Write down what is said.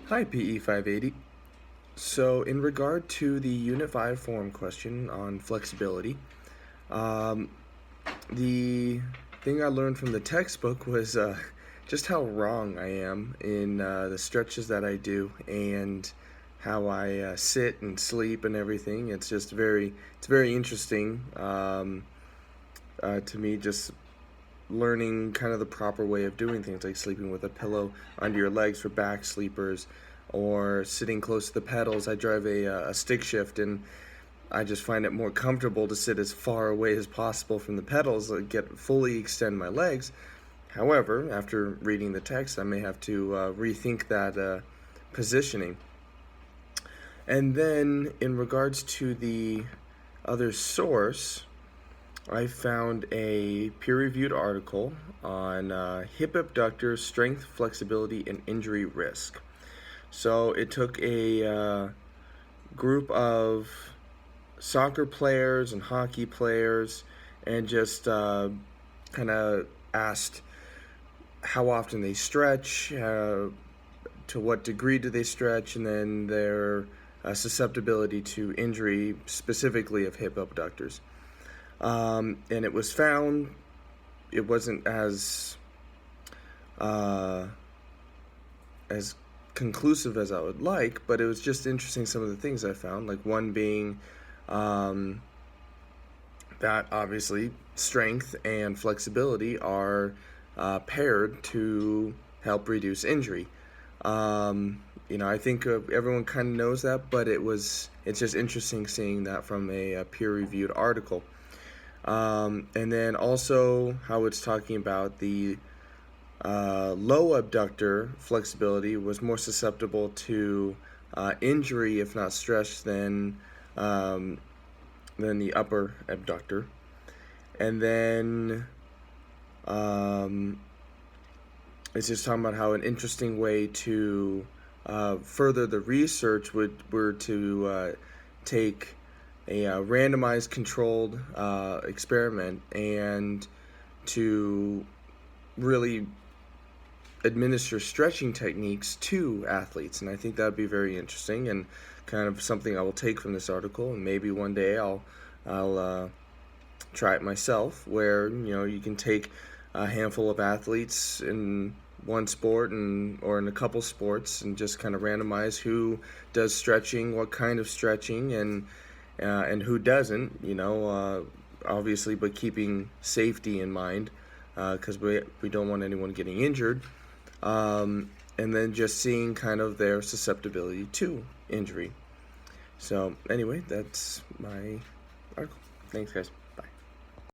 Hi, PE 580. So, in regard to the Unit 5 form question on flexibility, um, the thing I learned from the textbook was just how wrong I am in the stretches that I do and how I sit and sleep and everything. It's very interesting to me, just learning kind of the proper way of doing things, like sleeping with a pillow under your legs for back sleepers, or sitting close to the pedals. I drive a stick shift, and I just find it more comfortable to sit as far away as possible from the pedals, get fully extend my legs. However, after reading the text, I may have to rethink that positioning. And then, in regards to the other source, I found a peer-reviewed article on hip abductor strength, flexibility, and injury risk. So it took a group of soccer players and hockey players and just kind of asked how often they stretch, to what degree do they stretch, and then their susceptibility to injury, specifically of hip abductors. And it was found it wasn't uh, as conclusive as I would like, but it was just interesting some of the things I found. Like one being um, that obviously strength and flexibility are paired to help reduce injury. I think everyone kind of knows that, but it's just interesting seeing that from a peer-reviewed article. And then also how it's talking about the low abductor flexibility was more susceptible to injury, if not stress, than the upper abductor. And then it's just talking about how an interesting way to further the research were to take a randomized controlled experiment and to really administer stretching techniques to athletes. And I think that would be very interesting and kind of something I will take from this article, and maybe one day I'll try it myself, where you can take a handful of athletes in one sport or in a couple sports and just kind of randomize who does stretching, what kind of stretching, and who doesn't, obviously, but keeping safety in mind, because we don't want anyone getting injured. And then just seeing kind of their susceptibility to injury. So anyway, that's my article. Thanks, guys.